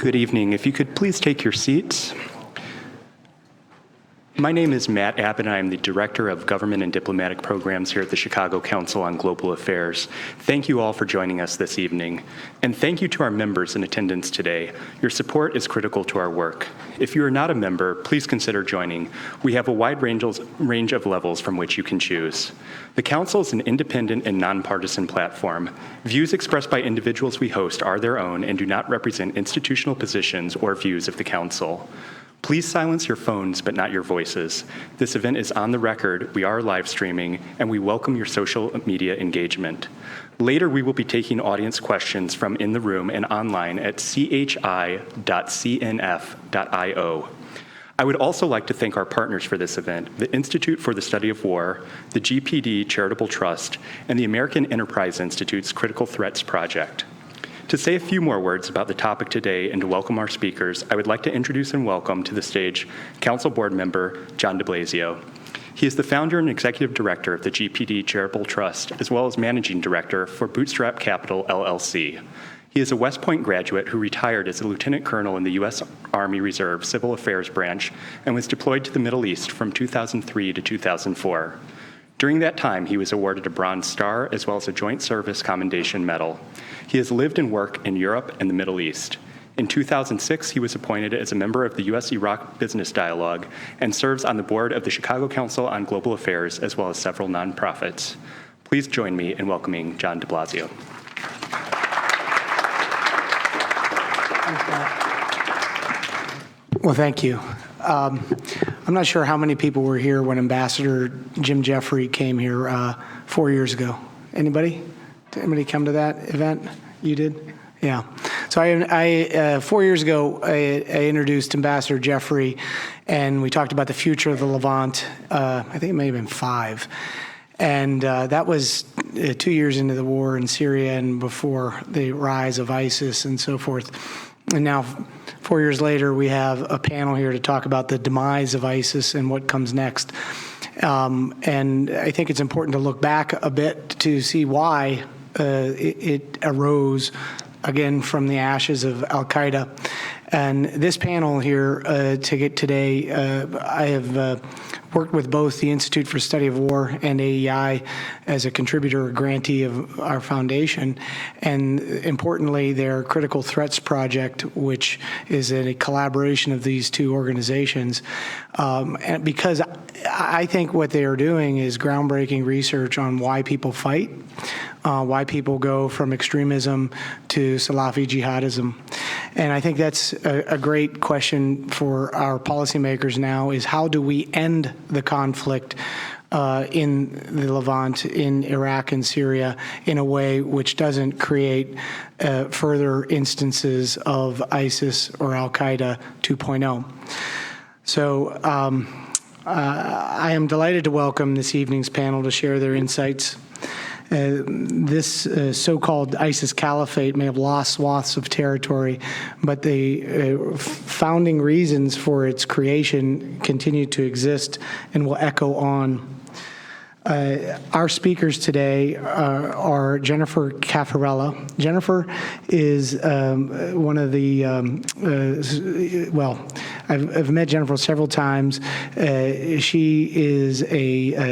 Good evening. If you could please take your seats. My name is Matt Abbott, and I am the Director of Government and Diplomatic Programs here at the Chicago Council on Global Affairs. Thank you all for joining us this evening. And thank you to our members in attendance today. Your support is critical to our work. If you are not a member, please consider joining. We have a wide range of levels from which you can choose. The Council is an independent and nonpartisan platform. Views expressed by individuals we host are their own and do not represent institutional positions or views of the Council. Please silence your phones, but not your voices. This event is on the record, we are live streaming, and we welcome your social media engagement. Later, we will be taking audience questions from in the room and online at chi.cnf.io. I would also like to thank our partners for this event, the Institute for the Study of War, the GPD Charitable Trust, and the American Enterprise Institute's Critical Threats Project. To say a few more words about the topic today and to welcome our speakers, I would like to introduce and welcome to the stage Council Board Member John DeBlasio. He is the founder and executive director of the GPD Charitable Trust, as well as managing director for Bootstrap Capital, LLC. He is a West Point graduate who retired as a lieutenant colonel in the U.S. Army Reserve Civil Affairs Branch and was deployed to the Middle East from 2003 to 2004. During that time, he was awarded a Bronze Star as well as a Joint Service Commendation Medal. He has lived and worked in Europe and the Middle East. In 2006, he was appointed as a member of the U.S.-Iraq Business Dialogue and serves on the board of the Chicago Council on Global Affairs as well as several nonprofits. Please join me in welcoming John DeBlasio. Well, thank you. I'm not sure how many people were here when Ambassador Jim Jeffrey came here 4 years ago. Anybody? Did anybody come to that event? You did? Yeah. So I 4 years ago, I introduced Ambassador Jeffrey, and we talked about the future of the Levant. I think it may have been 5. And that was 2 years into the war in Syria and before the rise of ISIS and so forth. And now, 4 years later, we have a panel here to talk about the demise of ISIS and what comes next. And I think it's important to look back a bit to see why it arose, again, from the ashes of al-Qaeda. And this panel here today, I have worked with both the Institute for Study of War and AEI as a contributor or grantee of our foundation, and importantly, their Critical Threats Project, which is a collaboration of these two organizations. And because I think what they are doing is groundbreaking research on why people fight, why people go from extremism to Salafi jihadism. And I think that's a great question for our policymakers now is how do we end the conflict in the Levant, in Iraq and Syria in a way which doesn't create further instances of ISIS or al-Qaeda 2.0. So I am delighted to welcome this evening's panel to share their insights. This so-called ISIS Caliphate may have lost swaths of territory, but the founding reasons for its creation continue to exist and will echo on. Our speakers today are Jennifer Cafarella. Jennifer is one of the, I've met Jennifer several times. She is the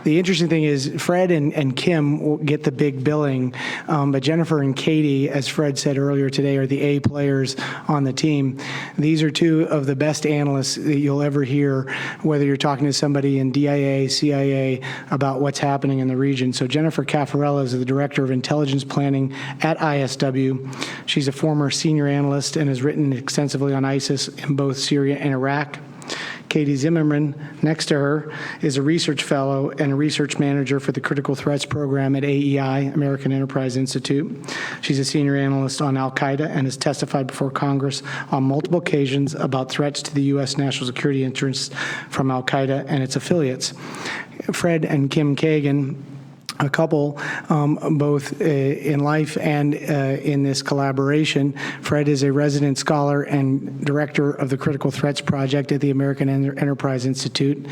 interesting thing is Fred and Kim will get the big billing, but Jennifer and Katie, as Fred said earlier today, are the A players on the team. These are two of the best analysts that you'll ever hear, whether you're talking to somebody in DIA, CIA, about what's happening in the region. So Jennifer Cafarella is the Director of Intelligence Planning at ISW. She's a former senior analyst and has written extensively on ISIS in both Syria and Iraq. Katie Zimmerman, next to her, is a research fellow and a research manager for the Critical Threats Program at AEI, American Enterprise Institute. She's a senior analyst on al-Qaeda and has testified before Congress on multiple occasions about threats to the U.S. national security interests from al-Qaeda and its affiliates. Fred and Kim Kagan a couple, both in life and in this collaboration. Fred is a resident scholar and director of the Critical Threats Project at the American Enterprise Institute.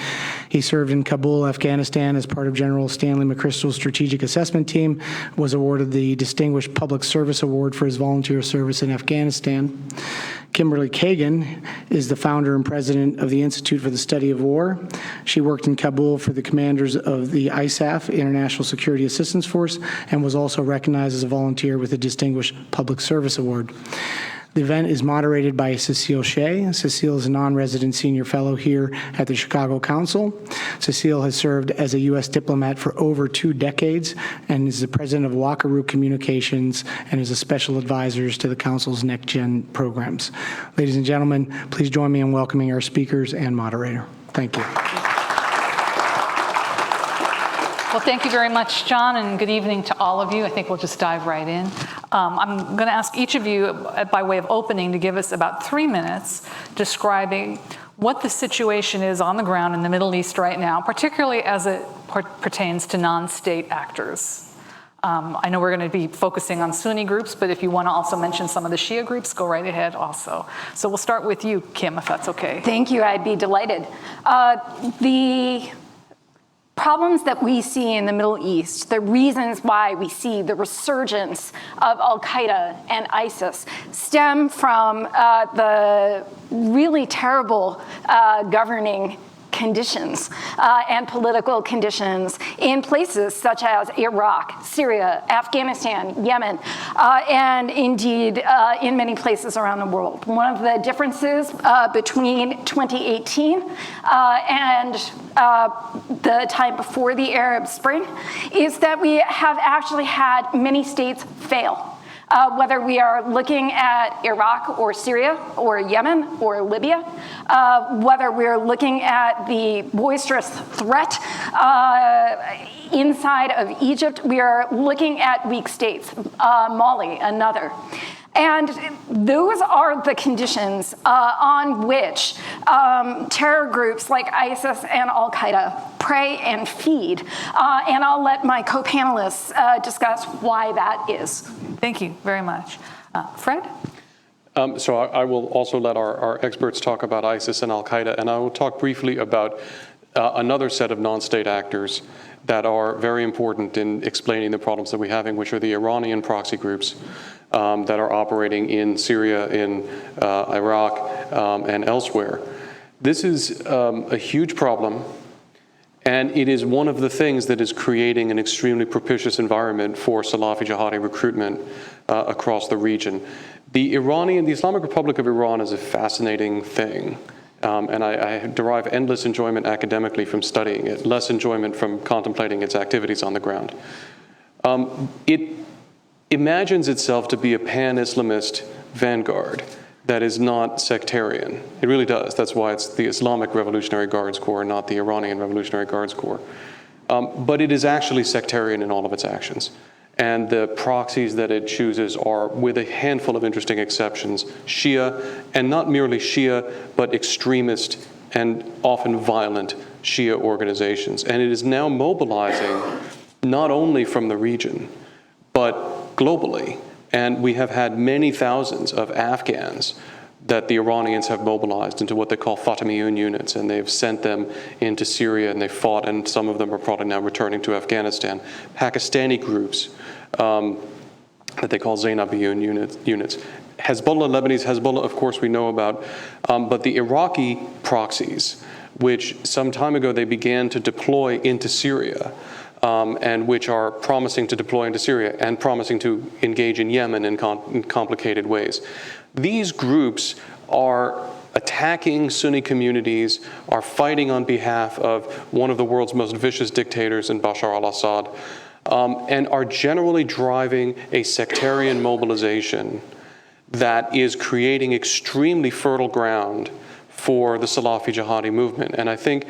He served in Kabul, Afghanistan as part of General Stanley McChrystal's Strategic Assessment Team, was awarded the Distinguished Public Service Award for his volunteer service in Afghanistan. Kimberly Kagan is the founder and president of the Institute for the Study of War. She worked in Kabul for the commanders of the ISAF, International Security Assistance Force, and was also recognized as a volunteer with the Distinguished Public Service Award. The event is moderated by Cecile Shea. Cecile is a non-resident senior fellow here at the Chicago Council. Cecile has served as a U.S. diplomat for over 2 decades and is the president of Wakaru Communications and is a special advisor to the Council's next-gen programs. Ladies and gentlemen, please join me in welcoming our speakers and moderator. Thank you. Well, thank you very much, John, and good evening to all of you. I think we'll just dive right in. I'm going to ask each of you, by way of opening, to give us about 3 minutes describing what the situation is on the ground in the Middle East right now, particularly as it pertains to non-state actors. I know we're going to be focusing on Sunni groups, but if you want to also mention some of the Shia groups, go right ahead also. So we'll start with you, Kim, if that's okay. Thank you. I'd be delighted. The problems that we see in the Middle East, the reasons why we see the resurgence of al-Qaeda and ISIS stem from the really terrible governing conditions and political conditions in places such as Iraq, Syria, Afghanistan, Yemen, and indeed in many places around the world. One of the differences between 2018 and the time before the Arab Spring is that we have actually had many states fail. Whether we are looking at Iraq or Syria or Yemen or Libya, whether we're looking at the boisterous threat inside of Egypt, we are looking at weak states, Mali, another. And those are the conditions on which terror groups like ISIS and al-Qaeda prey and feed. And I'll let my co-panelists discuss why that is. Thank you very much. Fred? So I will also let our experts talk about ISIS and al-Qaeda, and I will talk briefly about another set of non-state actors that are very important in explaining the problems that we're having, which are the Iranian proxy groups that are operating in Syria, in Iraq, and elsewhere. This is a huge problem, and it is one of the things that is creating an extremely propitious environment for Salafi jihadi recruitment across the region. The Islamic Republic of Iran is a fascinating thing. And I derive endless enjoyment academically from studying it, less enjoyment from contemplating its activities on the ground. It imagines itself to be a pan-Islamist vanguard that is not sectarian. It really does. That's why it's the Islamic Revolutionary Guards Corps, not the Iranian Revolutionary Guards Corps. But it is actually sectarian in all of its actions. And the proxies that it chooses are, with a handful of interesting exceptions, Shia, and not merely Shia, but extremist and often violent Shia organizations. And it is now mobilizing not only from the region, but globally. And we have had many thousands of Afghans that the Iranians have mobilized into what they call Fatimiyun units, and they've sent them into Syria, and they fought, and some of them are probably now returning to Afghanistan. Pakistani groups that they call Zainabiyun units. Hezbollah, Lebanese Hezbollah, of course, we know about, but the Iraqi proxies, which some time ago they began to deploy into Syria, and which are promising to deploy into Syria and promising to engage in Yemen in complicated ways. These groups are attacking Sunni communities, are fighting on behalf of one of the world's most vicious dictators in Bashar al-Assad, and are generally driving a sectarian mobilization that is creating extremely fertile ground for the Salafi jihadi movement. And I think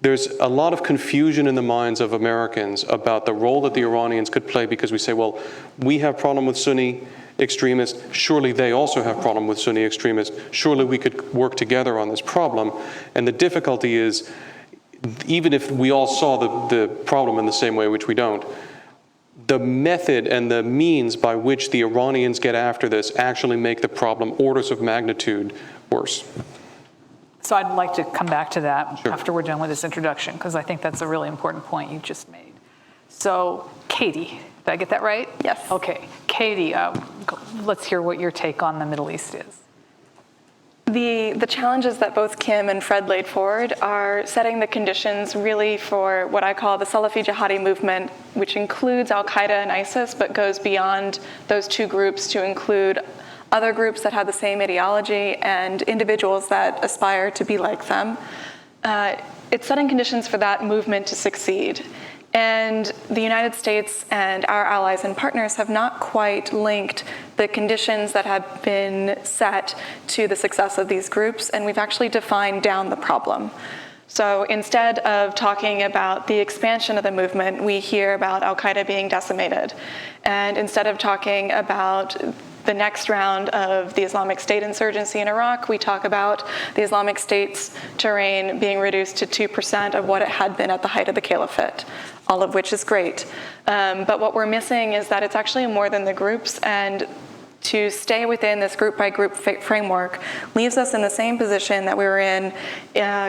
there's a lot of confusion in the minds of Americans about the role that the Iranians could play, because we say, well, we have problem with Sunni extremists, surely they also have problem with Sunni extremists, surely we could work together on this problem. And the difficulty is, even if we all saw the problem in the same way, which we don't, the method and the means by which the Iranians get after this actually make the problem orders of magnitude worse. So I'd like to come back to that Sure. after we're done with this introduction, because I think that's a really important point you just made. So Katie, did I get that right? Yes. Okay, Katie, let's hear what your take on the Middle East is. The challenges that both Kim and Fred laid forward are setting the conditions really for what I call the Salafi jihadi movement, which includes al-Qaeda and ISIS, but goes beyond those two groups to include other groups that have the same ideology and individuals that aspire to be like them. It's setting conditions for that movement to succeed. And the United States and our allies and partners have not quite linked the conditions that have been set to the success of these groups, and we've actually defined down the problem. So instead of talking about the expansion of the movement, we hear about al-Qaeda being decimated. And instead of talking about the next round of the Islamic State insurgency in Iraq, we talk about the Islamic State's terrain being reduced to 2% of what it had been at the height of the Caliphate, all of which is great. But what we're missing is that it's actually more than the groups, and to stay within this group-by-group framework leaves us in the same position that we were in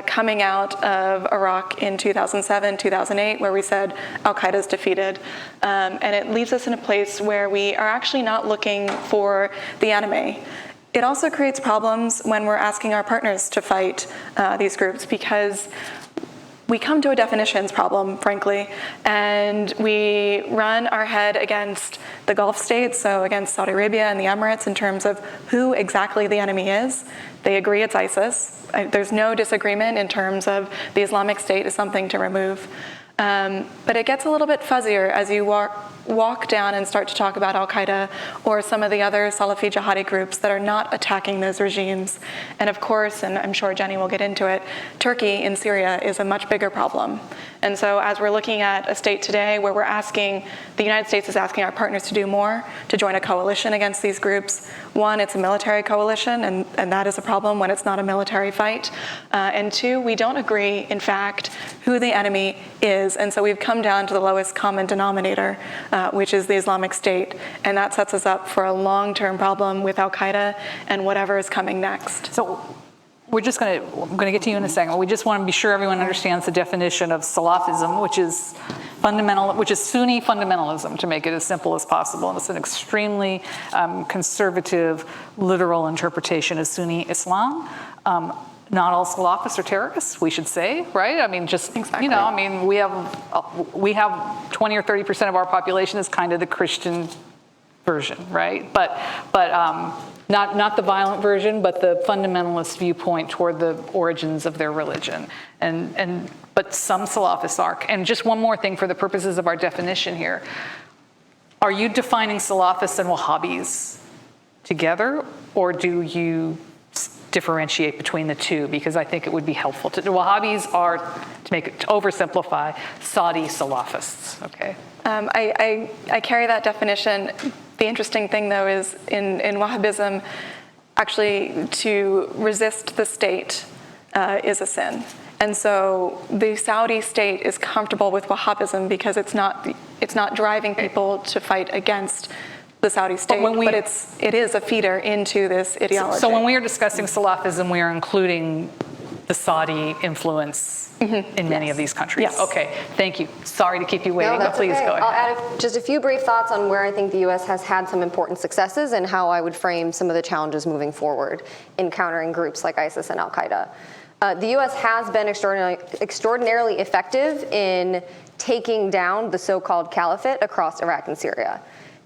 coming out of Iraq in 2007, 2008, where we said al-Qaeda is defeated. And it leaves us in a place where we are actually not looking for the enemy. It also creates problems when we're asking our partners to fight these groups, because we come to a definitions problem, frankly, and we run our head against the Gulf states, so against Saudi Arabia and the Emirates in terms of who exactly the enemy is. They agree it's ISIS. There's no disagreement in terms of the Islamic State is something to remove. But it gets a little bit fuzzier as you walk down and start to talk about al-Qaeda or some of the other Salafi jihadi groups that are not attacking those regimes. And of course, and I'm sure Jenny will get into it, Turkey in Syria is a much bigger problem. And so as we're looking at a state today where the United States is asking our partners to do more, to join a coalition against these groups. One, it's a military coalition, and that is a problem when it's not a military fight. And two, we don't agree, in fact, who the enemy is. And so we've come down to the lowest common denominator, which is the Islamic State. And that sets us up for a long-term problem with al-Qaeda and whatever is coming next. So I'm going to get to you in a second. We just want to be sure everyone understands the definition of Salafism, which is Sunni fundamentalism, to make it as simple as possible. And it's an extremely conservative, literal interpretation of Sunni Islam. Not all Salafists are terrorists, we should say, right? I mean, just, exactly. we have 20 or 30% of our population is kind of the Christian version, right? But not the violent version, but the fundamentalist viewpoint toward the origins of their religion. But some Salafists are. And just one more thing for the purposes of our definition here. Are you defining Salafists and Wahhabis together, or do you differentiate between the two? Because I think it would be helpful. The Wahhabis are, to oversimplify, Saudi Salafists, okay? I carry that definition. The interesting thing, though, is in Wahhabism, actually to resist the state is a sin. And so the Saudi state is comfortable with Wahhabism because it's not driving people to fight against the Saudi state, but it is a feeder into this ideology. So when we are discussing Salafism, we are including the Saudi influence in many of these countries. Yes. Okay, thank you. Sorry to keep you waiting, No, but that's please okay. go ahead. I'll add just a few brief thoughts on where I think the U.S. has had some important successes and how I would frame some of the challenges moving forward in countering groups like ISIS and al-Qaeda. The U.S. has been extraordinarily effective in taking down the so-called caliphate across Iraq and Syria.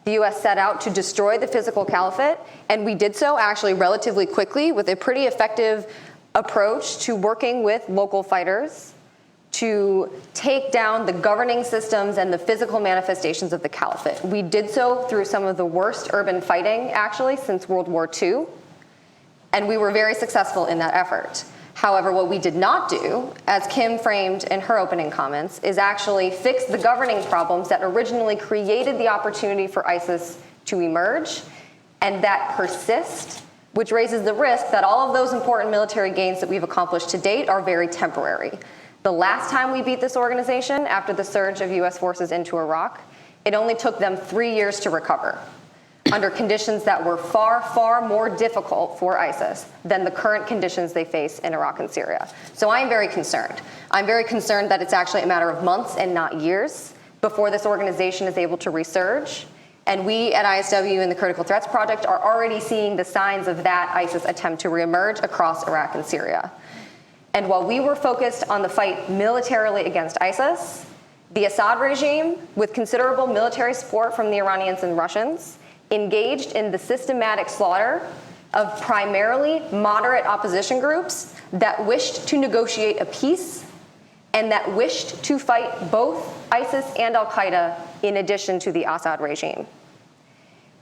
The U.S. set out to destroy the physical caliphate, and we did so actually relatively quickly with a pretty effective approach to working with local fighters to take down the governing systems and the physical manifestations of the caliphate. We did so through some of the worst urban fighting, actually, since World War II, and we were very successful in that effort. However, what we did not do, as Kim framed in her opening comments, is actually fix the governing problems that originally created the opportunity for ISIS to emerge and that persist, which raises the risk that all of those important military gains that we've accomplished to date are very temporary. The last time we beat this organization after the surge of US forces into Iraq, It only took them 3 years to recover, under conditions that were far, far more difficult for ISIS than the current conditions they face in Iraq and Syria. So I'm very concerned. I'm very concerned that it's actually a matter of months and not years before this organization is able to resurge. And we at ISW and the Critical Threats Project are already seeing the signs of that ISIS attempt to reemerge across Iraq and Syria. And while we were focused on the fight militarily against ISIS, the Assad regime, with considerable military support from the Iranians and Russians, engaged in the systematic slaughter of primarily moderate opposition groups that wished to negotiate a peace and that wished to fight both ISIS and al-Qaeda in addition to the Assad regime.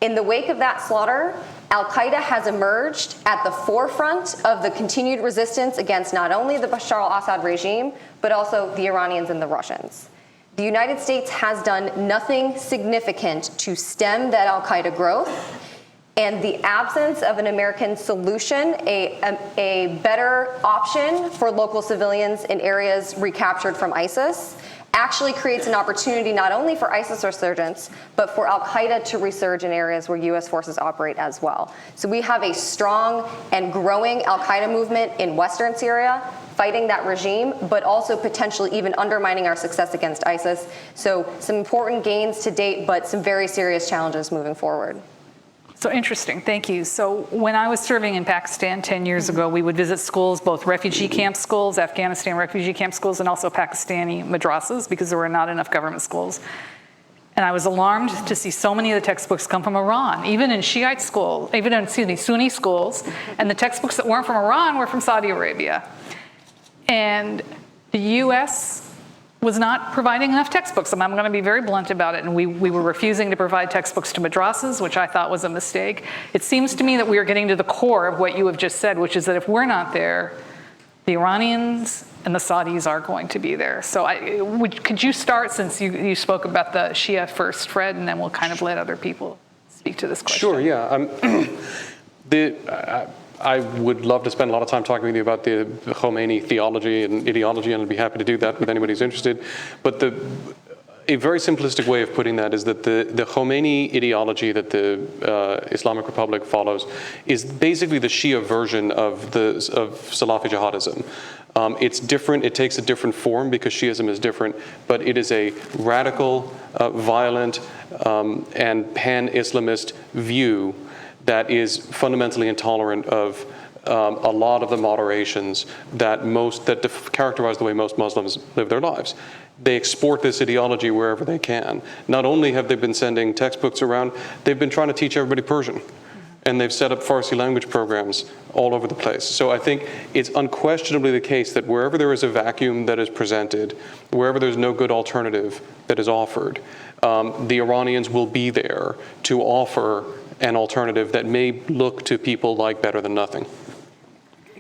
In the wake of that slaughter, al-Qaeda has emerged at the forefront of the continued resistance against not only the Bashar al-Assad regime, but also the Iranians and the Russians. The United States has done nothing significant to stem that al-Qaeda growth, and the absence of an American solution, a better option for local civilians in areas recaptured from ISIS, actually creates an opportunity not only for ISIS resurgence, but for al-Qaeda to resurge in areas where U.S. forces operate as well. So we have a strong and growing al-Qaeda movement in Western Syria, fighting that regime, but also potentially even undermining our success against ISIS. So some important gains to date, but some very serious challenges moving forward. So interesting, thank you. So when I was serving in Pakistan 10 years ago, we would visit schools, both refugee camp schools, Afghanistan refugee camp schools, and also Pakistani madrasas, because there were not enough government schools. And I was alarmed to see so many of the textbooks come from Iran, even in Shiite schools, even in, Sunni schools, and the textbooks that weren't from Iran were from Saudi Arabia. And the US was not providing enough textbooks. And I'm going to be very blunt about it. And we were refusing to provide textbooks to madrasas, which I thought was a mistake. It seems to me that we are getting to the core of what you have just said, which is that if we're not there, the Iranians and the Saudis are going to be there. So could you start, since you spoke about the Shia first, Fred, and then we'll kind of let other people speak to this question. Sure, yeah. I would love to spend a lot of time talking with you about the Khomeini theology and ideology, and I'd be happy to do that with anybody who's interested. But a very simplistic way of putting that is that the Khomeini ideology that the Islamic Republic follows is basically the Shia version of Salafi jihadism. It's different, it takes a different form because Shiism is different, but it is a radical, violent, and pan-Islamist view that is fundamentally intolerant of a lot of the moderations that characterize the way most Muslims live their lives. They export this ideology wherever they can. Not only have they been sending textbooks around, they've been trying to teach everybody Persian. And they've set up Farsi language programs all over the place. So I think it's unquestionably the case that wherever there is a vacuum that is presented, wherever there's no good alternative that is offered, the Iranians will be there to offer an alternative that may look to people like better than nothing.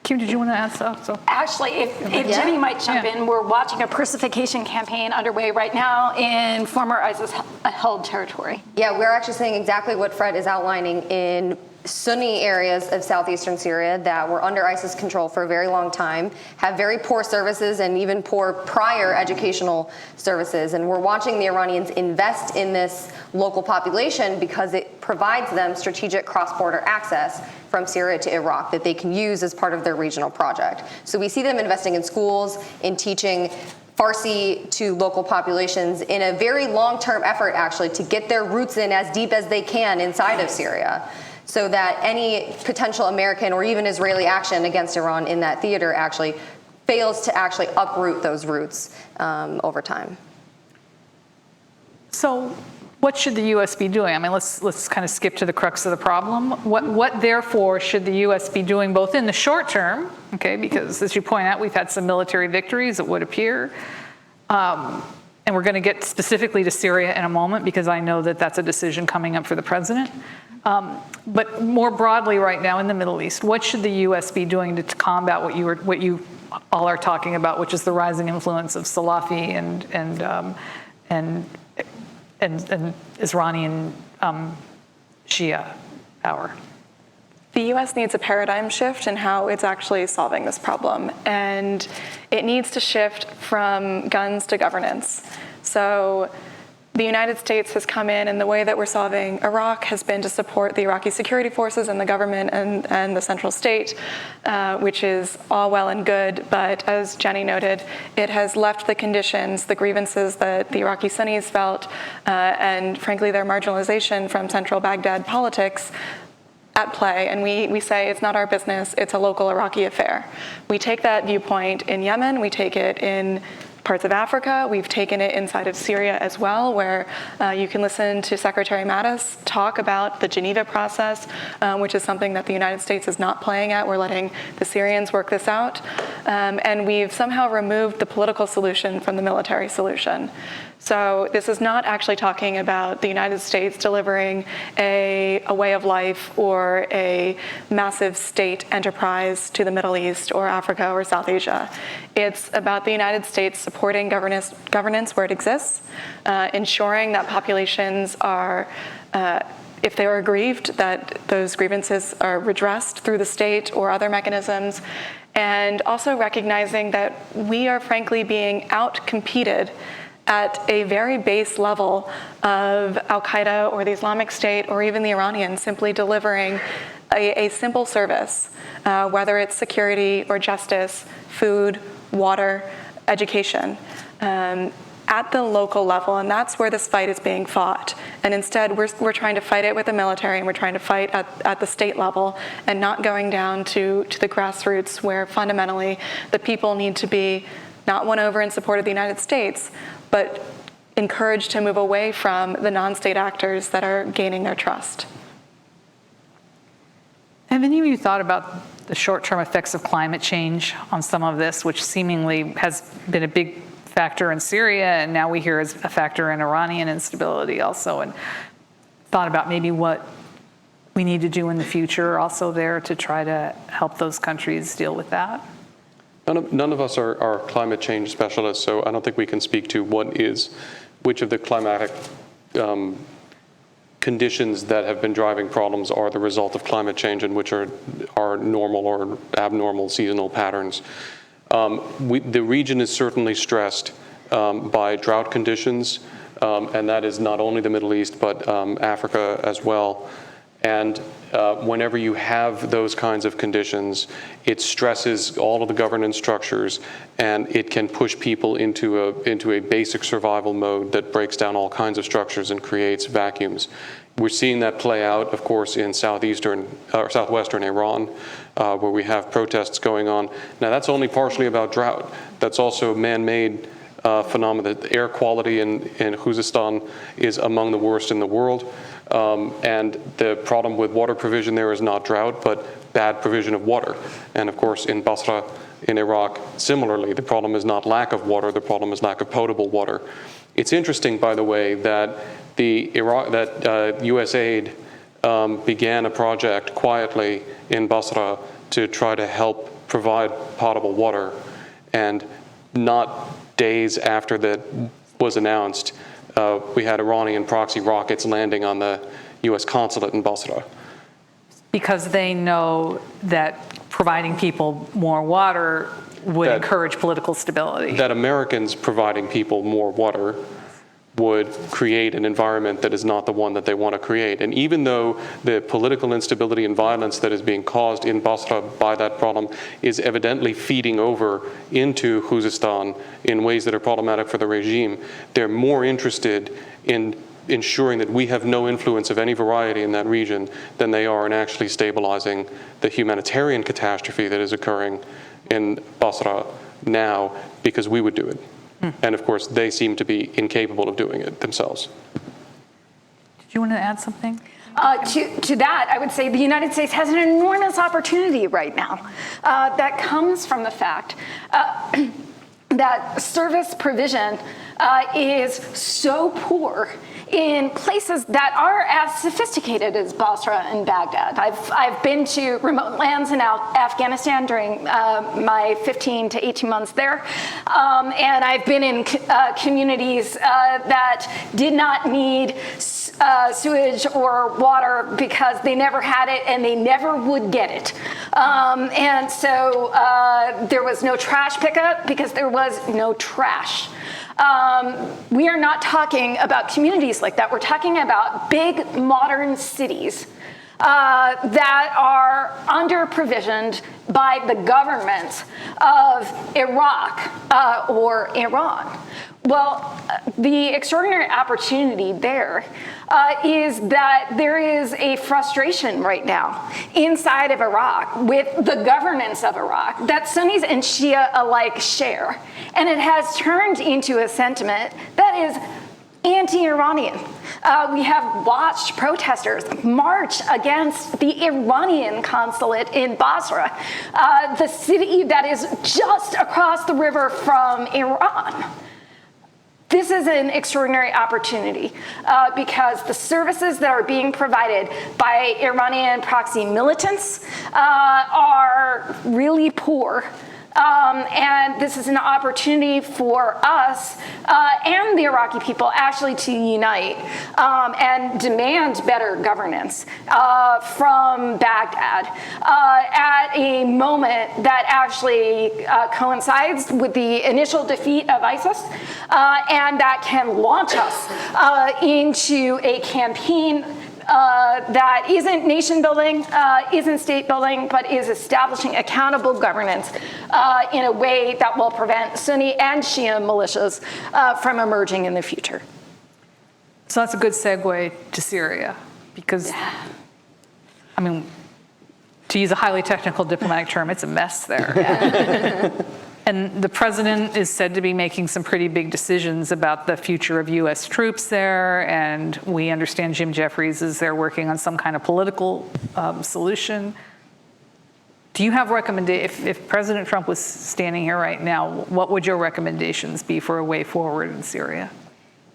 Kim, did you want to add something? Actually, if Jimmy might jump in, we're watching a Persification campaign underway right now in former ISIS-held territory. Yeah, we're actually seeing exactly what Fred is outlining in Sunni areas of southeastern Syria that were under ISIS control for a very long time, have very poor services and even poor prior educational services. And we're watching the Iranians invest in this local population because it provides them strategic cross-border access from Syria to Iraq that they can use as part of their regional project. So we see them investing in schools, in teaching Farsi to local populations in a very long-term effort, actually, to get their roots in as deep as they can inside of Syria, so that any potential American or even Israeli action against Iran in that theater actually fails to actually uproot those roots over time. So what should the U.S. be doing? I mean, let's kind of skip to the crux of the problem. What therefore should the U.S. be doing both in the short term, okay, because as you point out, we've had some military victories, it would appear, and we're going to get specifically to Syria in a moment because I know that that's a decision coming up for the president. But more broadly right now in the Middle East, what should the U.S. be doing to combat what you all are talking about, which is the rising influence of Salafi and Iranian Shia power? The U.S. needs a paradigm shift in how it's actually solving this problem, and it needs to shift from guns to governance. So the United States has come in, and the way that we're solving Iraq has been to support the Iraqi security forces and the government and the central state, which is all well and good. But as Jenny noted, it has left the conditions, the grievances that the Iraqi Sunnis felt, and frankly their marginalization from central Baghdad politics at play, and we say it's not our business, it's a local Iraqi affair. We take that viewpoint in Yemen, we take it in parts of Africa, we've taken it inside of Syria as well, where you can listen to Secretary Mattis talk about the Geneva process, which is something that the United States is not playing at. We're letting the Syrians work this out. And we've somehow removed the political solution from the military solution. So this is not actually talking about the United States delivering a way of life or a massive state enterprise to the Middle East or Africa or South Asia. It's about the United States supporting governance where it exists, ensuring that populations are, if they are aggrieved, that those grievances are redressed through the state or other mechanisms, and also recognizing that we are frankly being out-competed at a very base level of al-Qaeda or the Islamic State or even the Iranian simply delivering a simple service, whether it's security or justice, food, water, education, at the local level. And that's where this fight is being fought. And instead, we're trying to fight it with the military, and we're trying to fight at the state level and not going down to the grassroots, where fundamentally the people need to be not won over in support of the United States, but encouraged to move away from the non-state actors that are gaining their trust. Have any of you thought about the short-term effects of climate change on some of this, which seemingly has been a big factor in Syria, and now we hear is a factor in Iranian instability also, and thought about maybe what we need to do in the future also there to try to help those countries deal with that? None of us are climate change specialists, so I don't think we can speak to which of the climatic conditions that have been driving problems are the result of climate change and which are normal or abnormal seasonal patterns. The region is certainly stressed by drought conditions, and that is not only the Middle East, but Africa as well. And whenever you have those kinds of conditions, it stresses all of the governance structures, and it can push people into a basic survival mode that breaks down all kinds of structures and creates vacuums. We're seeing that play out, of course, in southwestern Iran, where we have protests going on. Now, that's only partially about drought. That's also man-made phenomena. The air quality in Khuzestan is among the worst in the world. And the problem with water provision there is not drought, but bad provision of water. And of course, in Basra, in Iraq, similarly, the problem is not lack of water, the problem is lack of potable water. It's interesting, by the way, that U.S. aid began a project quietly in Basra to try to help provide potable water. And not days after that was announced, we had Iranian proxy rockets landing on the U.S. consulate in Basra. Because they know that providing people more water would encourage political stability. That Americans providing people more water would create an environment that is not the one that they want to create. And even though the political instability and violence that is being caused in Basra by that problem is evidently feeding over into Khuzestan in ways that are problematic for the regime, they're more interested in ensuring that we have no influence of any variety in that region than they are in actually stabilizing the humanitarian catastrophe that is occurring in Basra now, because we would do it. And of course, they seem to be incapable of doing it themselves. Did you want to add something? To that, I would say the United States has an enormous opportunity right now that comes from the fact that service provision is so poor in places that are as sophisticated as Basra and Baghdad. I've been to remote lands in Afghanistan during my 15 to 18 months there, and I've been in communities that did not need sewage or water because they never had it and they never would get it. And so there was no trash pickup because there was no trash. We are not talking about communities like that. We're talking about big modern cities that are under-provisioned by the government of Iraq or Iran. Well, the extraordinary opportunity there is that there is a frustration right now inside of Iraq with the governance of Iraq that Sunnis and Shia alike share. And it has turned into a sentiment that is anti-Iranian. We have watched protesters march against the Iranian consulate in Basra, the city that is just across the river from Iran. This is an extraordinary opportunity because the services that are being provided by Iranian proxy militants are really poor. And this is an opportunity for us and the Iraqi people actually to unite and demand better governance from Baghdad at a moment that actually coincides with the initial defeat of ISIS and that can launch us into a campaign that isn't nation building, isn't state building, but is establishing accountable governance in a way that will prevent Sunni and Shia militias from emerging in the future. So that's a good segue to Syria, because, I mean, to use a highly technical diplomatic term, it's a mess there. And the president is said to be making some pretty big decisions about the future of U.S. troops there, and we understand Jim Jeffries is there working on some kind of political solution. Do you have recommendations? If President Trump was standing here right now, what would your recommendations be for a way forward in Syria?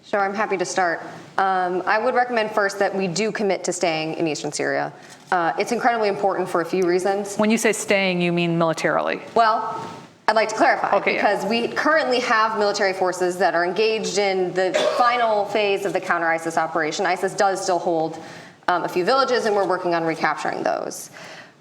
Sure, I'm happy to start. I would recommend first that we do commit to staying in eastern Syria. It's incredibly important for a few reasons. When you say staying, you mean militarily? Well, I'd like to clarify, because yeah. we currently have military forces that are engaged in the final phase of the counter-ISIS operation. ISIS does still hold a few villages, and we're working on recapturing those.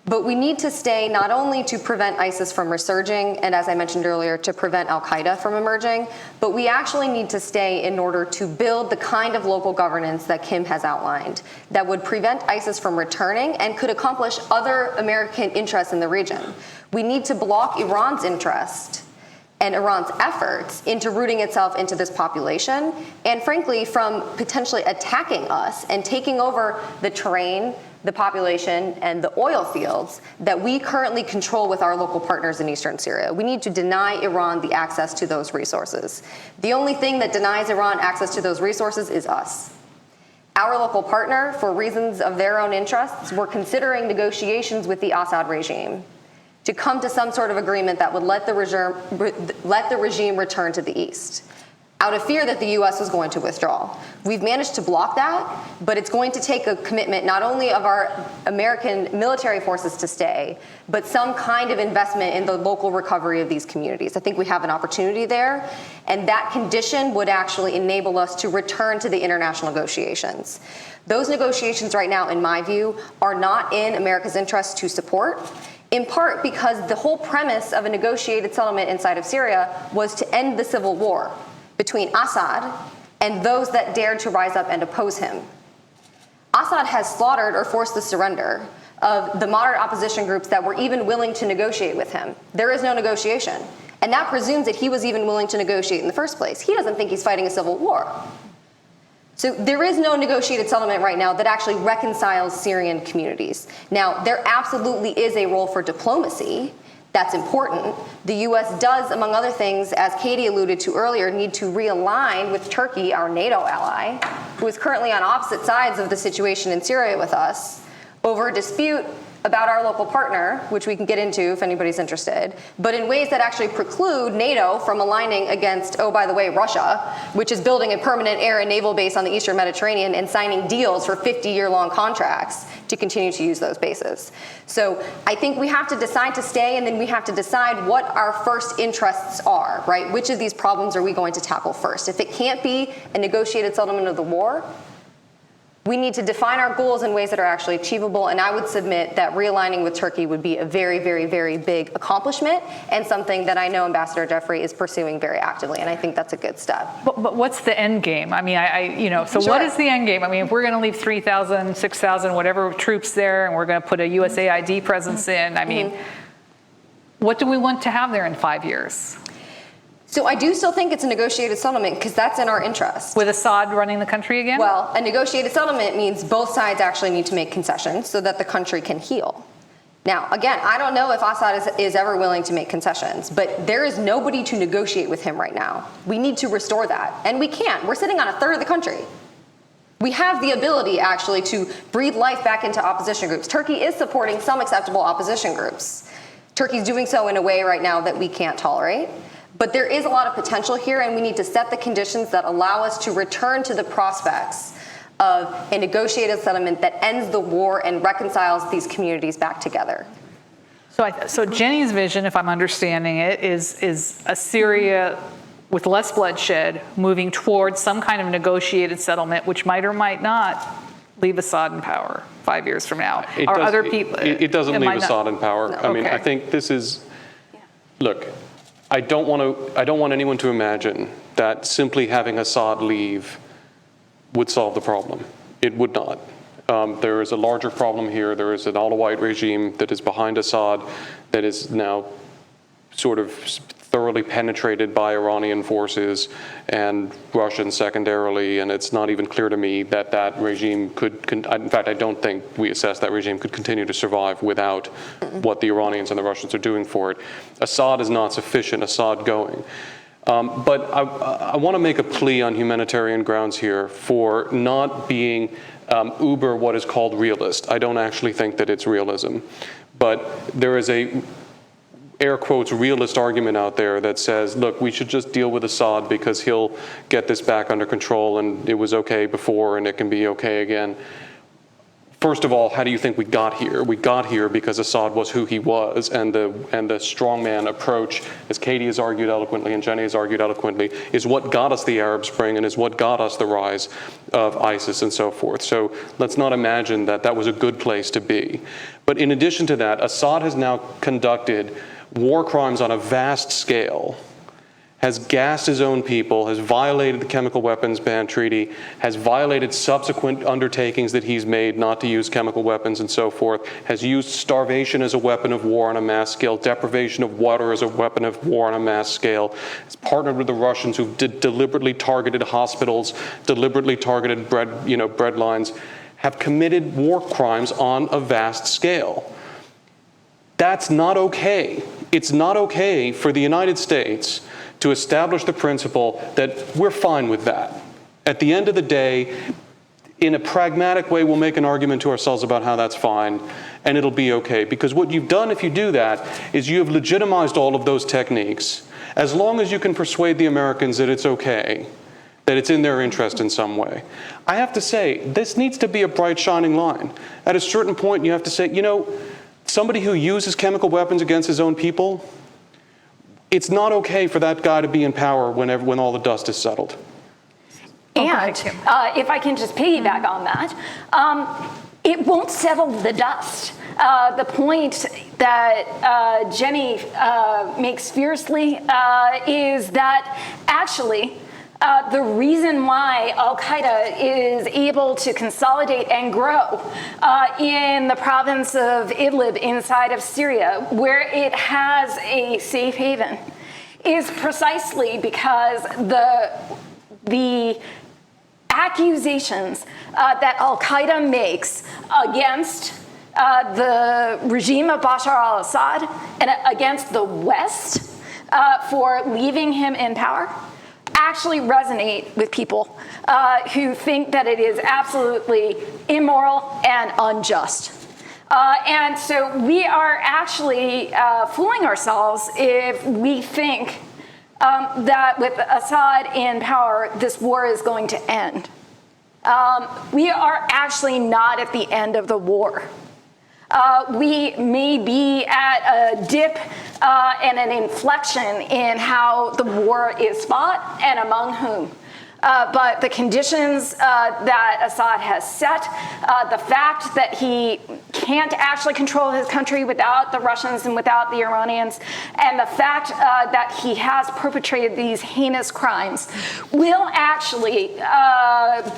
But we need to stay not only to prevent ISIS from resurging, and as I mentioned earlier, to prevent al-Qaeda from emerging, but we actually need to stay in order to build the kind of local governance that Kim has outlined that would prevent ISIS from returning and could accomplish other American interests in the region. We need to block Iran's interest and Iran's efforts into rooting itself into this population, and frankly, from potentially attacking us and taking over the terrain, the population, and the oil fields that we currently control with our local partners in eastern Syria. We need to deny Iran the access to those resources. The only thing that denies Iran access to those resources is us. Our local partner, for reasons of their own interests, were considering negotiations with the Assad regime to come to some sort of agreement that would let the regime return to the east, out of fear that the U.S. was going to withdraw. We've managed to block that, but it's going to take a commitment not only of our American military forces to stay, but some kind of investment in the local recovery of these communities. I think we have an opportunity there, and that condition would actually enable us to return to the international negotiations. Those negotiations right now, in my view, are not in America's interest to support, in part because the whole premise of a negotiated settlement inside of Syria was to end the civil war between Assad and those that dared to rise up and oppose him. Assad has slaughtered or forced the surrender of the moderate opposition groups that were even willing to negotiate with him. There is no negotiation. And that presumes that he was even willing to negotiate in the first place. He doesn't think he's fighting a civil war. So there is no negotiated settlement right now that actually reconciles Syrian communities. Now, there absolutely is a role for diplomacy. That's important. The U.S. does, among other things, as Katie alluded to earlier, need to realign with Turkey, our NATO ally, who is currently on opposite sides of the situation in Syria with us, over a dispute about our local partner, which we can get into if anybody's interested, but in ways that actually preclude NATO from aligning against, oh, by the way, Russia, which is building a permanent air and naval base on the Eastern Mediterranean and signing deals for 50-year-long contracts to continue to use those bases. So I think we have to decide to stay, and then we have to decide what our first interests are, right? Which of these problems are we going to tackle first? If it can't be a negotiated settlement of the war, We need to define our goals in ways that are actually achievable, and I would submit that realigning with Turkey would be a very, very, very big accomplishment and something that I know Ambassador Jeffrey is pursuing very actively, and I think that's a good step. But what's the end game? I mean, so Sure. what is the end game? I mean, if we're going to leave 3,000, 6,000, whatever troops there, and we're going to put a USAID presence in, I mean, what do we want to have there in 5 years? So I do still think it's a negotiated settlement because that's in our interest. With Assad running the country again? Well, a negotiated settlement means both sides actually need to make concessions so that the country can heal. Now, again, I don't know if Assad is ever willing to make concessions, but there is nobody to negotiate with him right now. We need to restore that, and we can't. We're sitting on a third of the country. We have the ability, actually, to breathe life back into opposition groups. Turkey is supporting some acceptable opposition groups. Turkey's doing so in a way right now that we can't tolerate. But there is a lot of potential here, and we need to set the conditions that allow us to return to the prospects of a negotiated settlement that ends the war and reconciles these communities back together. So Jenny's vision, if I'm understanding it, is a Syria with less bloodshed moving towards some kind of negotiated settlement, which might or might not leave Assad in power 5 years from now. It doesn't leave Assad in power. No. I mean, Okay. I think this is, look, I don't want anyone to imagine that simply having Assad leave would solve the problem. It would not. There is a larger problem here. There is an all-white regime that is behind Assad that is now sort of thoroughly penetrated by Iranian forces and Russians secondarily, and it's not even clear to me that that regime in fact, I don't think we assess that regime could continue to survive without what the Iranians and the Russians are doing for it. Assad is not sufficient, Assad going. But I want to make a plea on humanitarian grounds here for not being uber what is called realist. I don't actually think that it's realism. But there is a air quotes realist argument out there that says, look, we should just deal with Assad because he'll get this back under control and it was okay before and it can be okay again. First of all, how do you think we got here? We got here because Assad was who he was, and the strongman approach, as Katie has argued eloquently and Jenny has argued eloquently, is what got us the Arab Spring and is what got us the rise of ISIS and so forth. So let's not imagine that that was a good place to be. But in addition to that, Assad has now conducted war crimes on a vast scale, has gassed his own people, has violated the chemical weapons ban treaty, has violated subsequent undertakings that he's made not to use chemical weapons and so forth, has used starvation as a weapon of war on a mass scale, deprivation of water as a weapon of war on a mass scale, has partnered with the Russians who've deliberately targeted hospitals, deliberately targeted bread lines, have committed war crimes on a vast scale. That's not okay. It's not okay for the United States to establish the principle that we're fine with that. At the end of the day, in a pragmatic way, we'll make an argument to ourselves about how that's fine, and it'll be okay. Because what you've done if you do that is you have legitimized all of those techniques. As long as you can persuade the Americans that it's okay, that it's in their interest in some way. I have to say, this needs to be a bright, shining line. At a certain point, you have to say, somebody who uses chemical weapons against his own people, it's not okay for that guy to be in power when all the dust is settled. And if I can just piggyback on that, it won't settle the dust. The point that Jenny makes fiercely is that actually the reason why al-Qaeda is able to consolidate and grow in the province of Idlib inside of Syria, where it has a safe haven, is precisely because the accusations that al-Qaeda makes against the regime of Bashar al-Assad and against the West for leaving him in power actually resonate with people who think that it is absolutely immoral and unjust. And so we are actually fooling ourselves if we think that with Assad in power, this war is going to end. We are actually not at the end of the war. We may be at a dip and an inflection in how the war is fought and among whom. but the conditions that Assad has set, the fact that he can't actually control his country without the Russians and without the Iranians, and the fact that he has perpetrated these heinous crimes will actually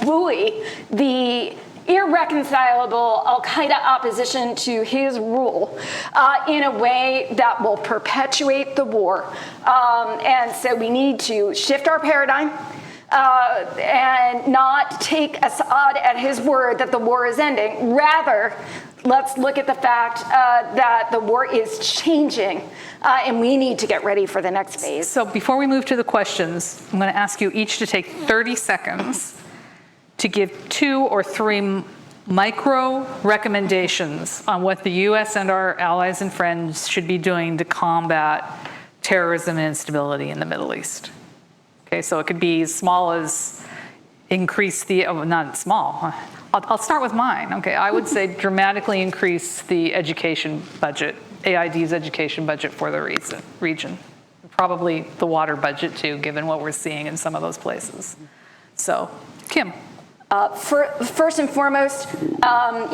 buoy the irreconcilable al-Qaeda opposition to his rule in a way that will perpetuate the war. And so we need to shift our paradigm and not take Assad at his word that the war is ending. Rather, let's look at the fact that the war is changing, and we need to get ready for the next phase. So before we move to the questions, I'm going to ask you each to take 30 seconds to give 2 or 3 micro recommendations on what the U.S. and our allies and friends should be doing to combat terrorism and instability in the Middle East. Okay, so it could be as small as increase the, not small, I'll start with mine. Okay, I would say dramatically increase the education budget, AID's education budget for the region. Probably the water budget too, given what we're seeing in some of those places. So, Kim. First and foremost,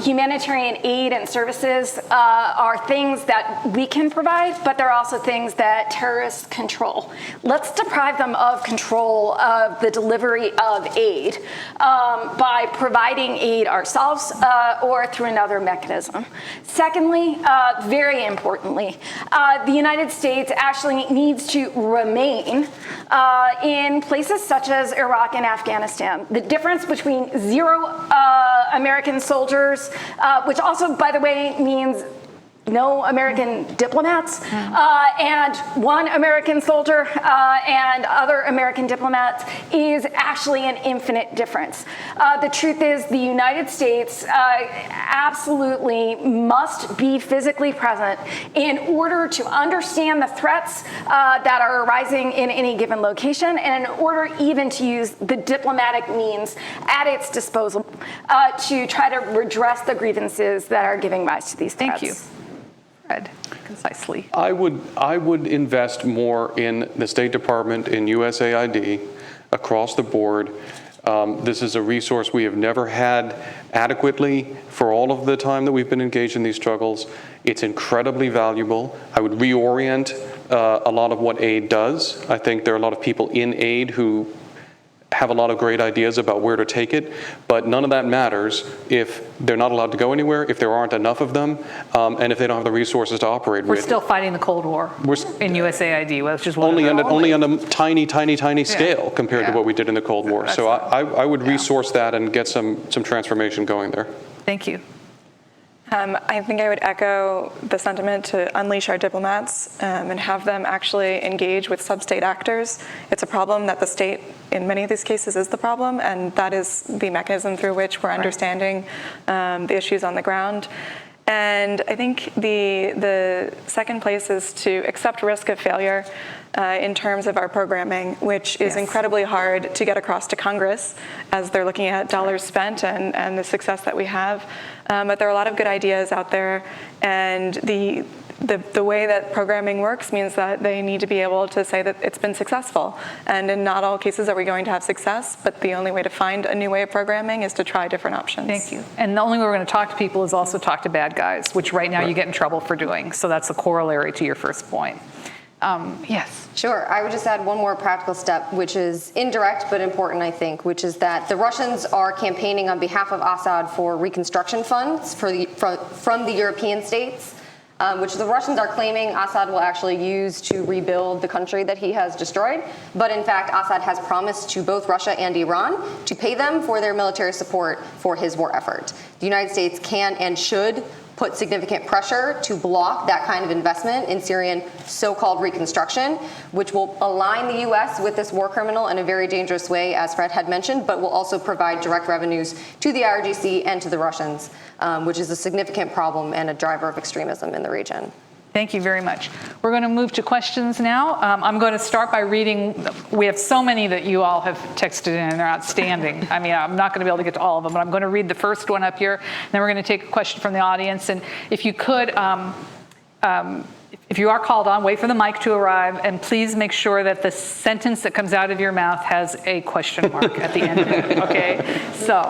humanitarian aid and services are things that we can provide, but they're also things that terrorists control. Let's deprive them of control of the delivery of aid by providing aid ourselves or through another mechanism. Secondly, very importantly, the United States actually needs to remain in places such as Iraq and Afghanistan. The difference between 0 American soldiers, which also, by the way, means no American diplomats, and 1 American soldier and other American diplomats is actually an infinite difference. The truth is the United States absolutely must be physically present in order to understand the threats that are arising in any given location, and in order even to use the diplomatic means at its disposal to try to redress the grievances that are giving rise to these threats. Thank you. Fred, concisely. I would invest more in the State Department, in USAID, across the board. This is a resource we have never had adequately for all of the time that we've been engaged in these struggles. It's incredibly valuable. I would reorient a lot of what aid does. I think there are a lot of people in aid who have a lot of great ideas about where to take it, but none of that matters if they're not allowed to go anywhere, if there aren't enough of them, and if they don't have the resources to operate with. We're still fighting the Cold War in USAID, which is only on a tiny scale compared to what we did in the Cold War. So I would resource that and get some transformation going there. Thank you. I think I would echo the sentiment to unleash our diplomats and have them actually engage with sub-state actors. It's a problem that the state, in many of these cases, is the problem, and that is the mechanism through which we're understanding the issues on the ground. And I think the second place is to accept risk of failure in terms of our programming, which is incredibly hard to get across to Congress as they're looking at dollars spent and the success that we have. But there are a lot of good ideas out there, and the way that programming works means that they need to be able to say that it's been successful. And in not all cases are we going to have success, but the only way to find a new way of programming is to try different options. Thank you. And the only way we're going to talk to people is also talk to bad guys, which right now you get in trouble for doing. So that's a corollary to your first point. Yes. Sure. I would just add one more practical step, which is indirect but important, I think, which is that the Russians are campaigning on behalf of Assad for reconstruction funds from the European states, which the Russians are claiming Assad will actually use to rebuild the country that he has destroyed. But in fact, Assad has promised to both Russia and Iran to pay them for their military support for his war effort. The United States can and should put significant pressure to block that kind of investment in Syrian so-called reconstruction, which will align the U.S. with this war criminal in a very dangerous way, as Fred had mentioned, but will also provide direct revenues to the IRGC and to the Russians, which is a significant problem and a driver of extremism in the region. Thank you very much. We're going to move to questions now. I'm going to start by reading. We have so many that you all have texted in, and they're outstanding. I mean, I'm not going to be able to get to all of them, but I'm going to read the first one up here. Then we're going to take a question from the audience. And if you could, if If you are called on, wait for the mic to arrive, and please make sure that the sentence that comes out of your mouth has a question mark at the end of it, okay? So,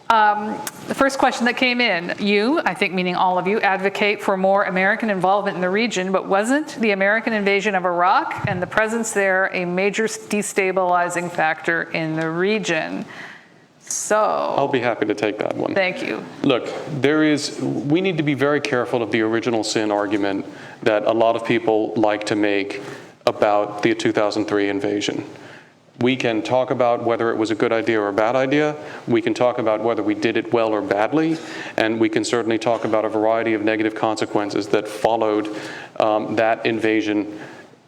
the first question that came in, you, I think meaning all of you, advocate for more American involvement in the region, but wasn't the American invasion of Iraq and the presence there a major destabilizing factor in the region? So, I'll be happy to take that one. Thank you. Look, we need to be very careful of the original sin argument that a lot of people like to make about the 2003 invasion. We can talk about whether it was a good idea or a bad idea. We can talk about whether we did it well or badly. And we can certainly talk about a variety of negative consequences that followed that invasion.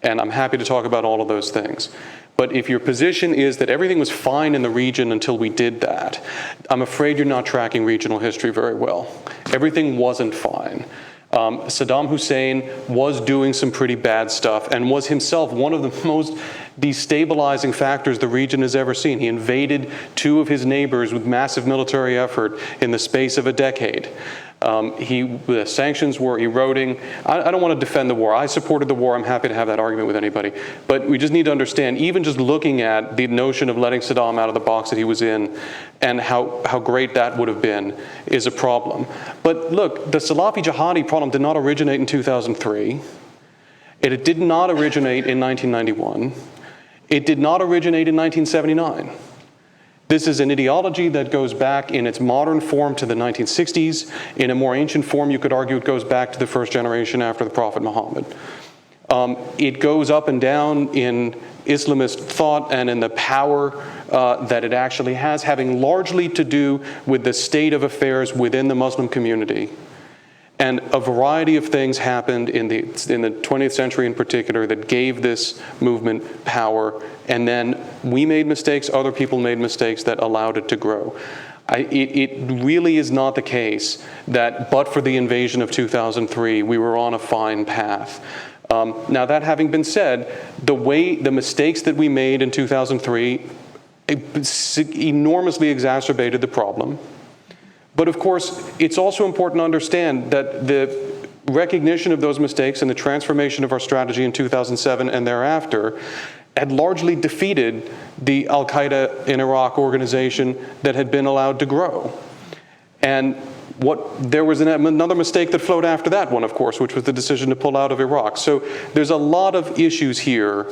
And I'm happy to talk about all of those things. But if your position is that everything was fine in the region until we did that, I'm afraid you're not tracking regional history very well. Everything wasn't fine. Saddam Hussein was doing some pretty bad stuff and was himself one of the most destabilizing factors the region has ever seen. He invaded two of his neighbors with massive military effort in the space of a decade. The sanctions were eroding. I don't want to defend the war. I supported the war. I'm happy to have that argument with anybody. But we just need to understand, even just looking at the notion of letting Saddam out of the box that he was in and how great that would have been is a problem. But look, the Salafi jihadi problem did not originate in 2003. It did not originate in 1991. It did not originate in 1979. This is an ideology that goes back in its modern form to the 1960s. In a more ancient form, you could argue it goes back to the first generation after the Prophet Muhammad. It goes up and down in Islamist thought and in the power that it actually has, having largely to do with the state of affairs within the Muslim community. And a variety of things happened in the 20th century in particular that gave this movement power. And then we made mistakes, other people made mistakes that allowed it to grow. It really is not the case that, but for the invasion of 2003, we were on a fine path. Now, that having been said, the mistakes that we made in 2003 enormously exacerbated the problem. But of course, it's also important to understand that the recognition of those mistakes and the transformation of our strategy in 2007 and thereafter had largely defeated the al-Qaeda in Iraq organization that had been allowed to grow. And there was another mistake that flowed after that one, of course, which was the decision to pull out of Iraq. So there's a lot of issues here.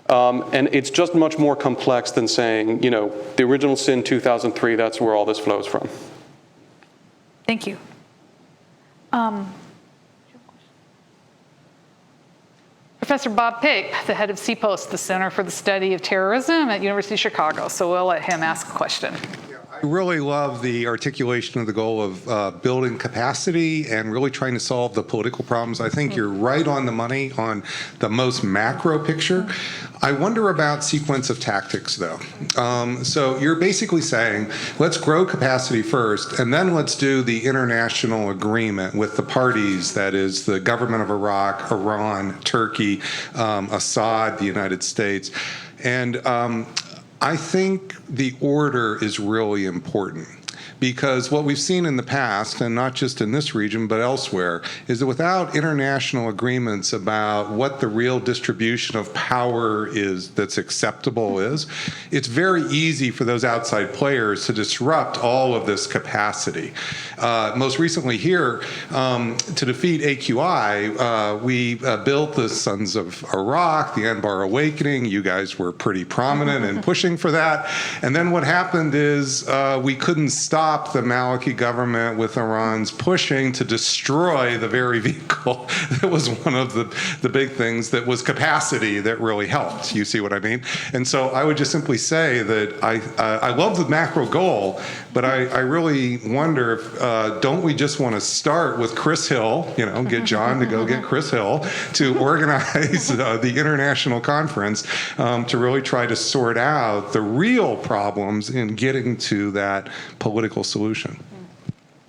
And it's just much more complex than saying, the original sin 2003, that's where all this flows from. Thank you. Professor Bob Pape, the head of CPOST, the Center for the Study of Terrorism at University of Chicago. So we'll let him ask a question. I really love the articulation of the goal of building capacity and really trying to solve the political problems. I think you're right on the money on the most macro picture. I wonder about sequence of tactics, though. So you're basically saying, let's grow capacity first, and then let's do the international agreement with the parties, that is the government of Iraq, Iran, Turkey, Assad, the United States. And I think the order is really important, because what we've seen in the past, and not just in this region but elsewhere, is that without international agreements about what the real distribution of power is that's acceptable is, it's very easy for those outside players to disrupt all of this capacity. Most recently here, to defeat AQI, we built the Sons of Iraq, the Anbar Awakening. You guys were pretty prominent in pushing for that. And then what happened is we couldn't stop the Maliki government with Iran's pushing to destroy the very vehicle that was one of the big things that was capacity that really helped. You see what I mean? And so I would just simply say that I love the macro goal, but I really wonder if don't we just want to start with Chris Hill, get John to go get Chris Hill to organize the international conference to really try to sort out the real problems in getting to that political solution.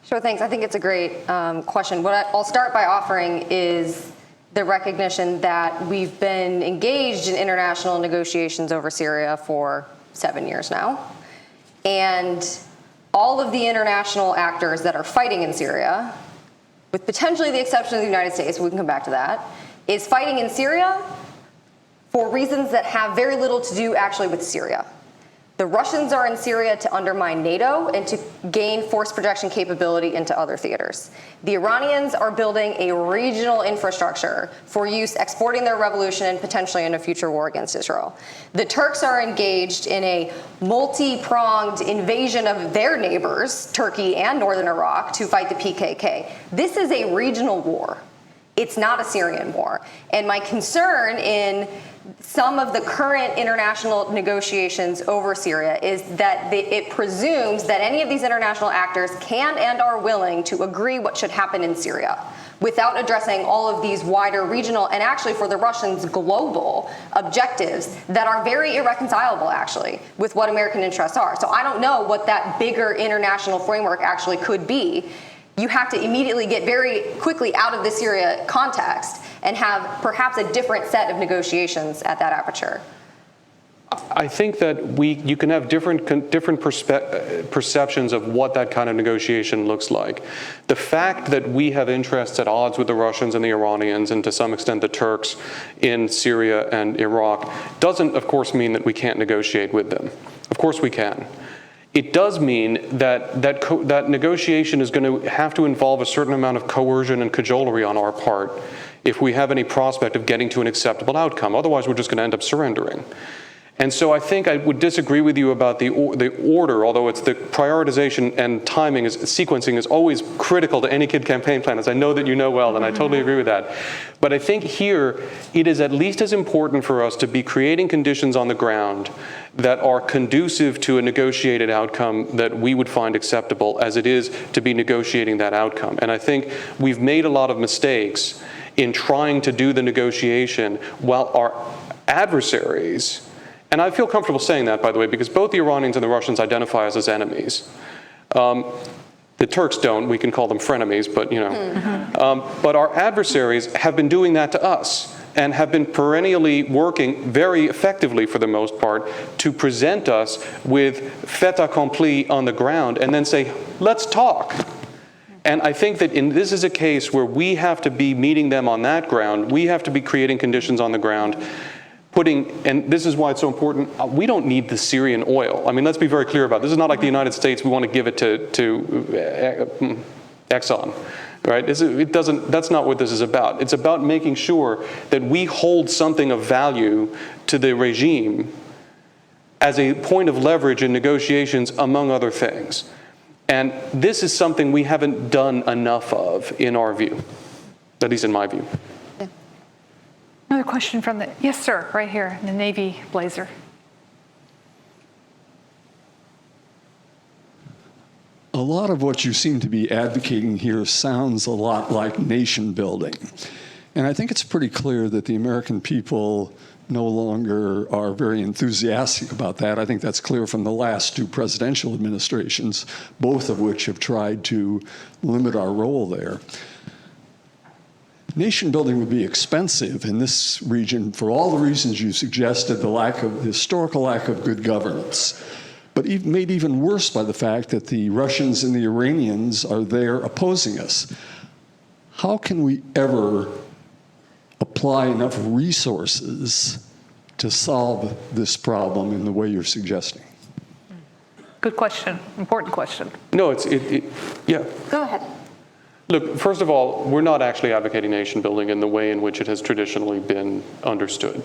Sure, thanks. I think it's a great question. What I'll start by offering is the recognition that we've been engaged in international negotiations over Syria for 7 years now. And all of the international actors that are fighting in Syria, with potentially the exception of the United States, we can come back to that, is fighting in Syria for reasons that have very little to do actually with Syria. The Russians are in Syria to undermine NATO and to gain force projection capability into other theaters. The Iranians are building a regional infrastructure for use exporting their revolution and potentially in a future war against Israel. The Turks are engaged in a multi-pronged invasion of their neighbors, Turkey and northern Iraq, to fight the PKK. This is a regional war. It's not a Syrian war. And my concern in some of the current international negotiations over Syria is that it presumes that any of these international actors can and are willing to agree what should happen in Syria without addressing all of these wider regional and actually for the Russians global objectives that are very irreconcilable actually with what American interests are. So I don't know what that bigger international framework actually could be. You have to immediately get very quickly out of the Syria context and have perhaps a different set of negotiations at that aperture. I think that you can have different perceptions of what that kind of negotiation looks like. The fact that we have interests at odds with the Russians and the Iranians and to some extent the Turks in Syria and Iraq doesn't, of course, mean that we can't negotiate with them. Of course we can. It does mean that that negotiation is going to have to involve a certain amount of coercion and cajolery on our part if we have any prospect of getting to an acceptable outcome. Otherwise, we're just going to end up surrendering. And so I think I would disagree with you about the order, although it's the prioritization and timing, sequencing is always critical to any kid campaign plan, as I know that you know well, and I totally agree with that. But I think here, it is at least as important for us to be creating conditions on the ground that are conducive to a negotiated outcome that we would find acceptable as it is to be negotiating that outcome. And I think we've made a lot of mistakes in trying to do the negotiation while our adversaries, and I feel comfortable saying that, by the way, because both the Iranians and the Russians identify us as enemies. The Turks don't. We can call them frenemies, but you know. But our adversaries have been doing that to us and have been perennially working very effectively, for the most part, to present us with fait accompli on the ground and then say, let's talk. And I think that this is a case where we have to be meeting them on that ground. We have to be creating conditions on the ground. And this is why it's so important, we don't need the Syrian oil. I mean, let's be very clear about it. This is not like the United States, we want to give it to Exxon, right? That's not what this is about. It's about making sure that we hold something of value to the regime as a point of leverage in negotiations, among other things. And this is something we haven't done enough of, in our view, at least in my view. Another question from the, yes, sir, right here, in the navy blazer. A lot of what you seem to be advocating here sounds a lot like nation building. And I think it's pretty clear that the American people no longer are very enthusiastic about that. I think that's clear from the last two presidential administrations, both of which have tried to limit our role there. Nation building would be expensive in this region for all the reasons you suggested, the historical lack of good governance, but made even worse by the fact that the Russians and the Iranians are there opposing us. How can we ever apply enough resources to solve this problem in the way you're suggesting? Good question, important question. No, yeah. Go ahead. Look, first of all, we're not actually advocating nation building in the way in which it has traditionally been understood.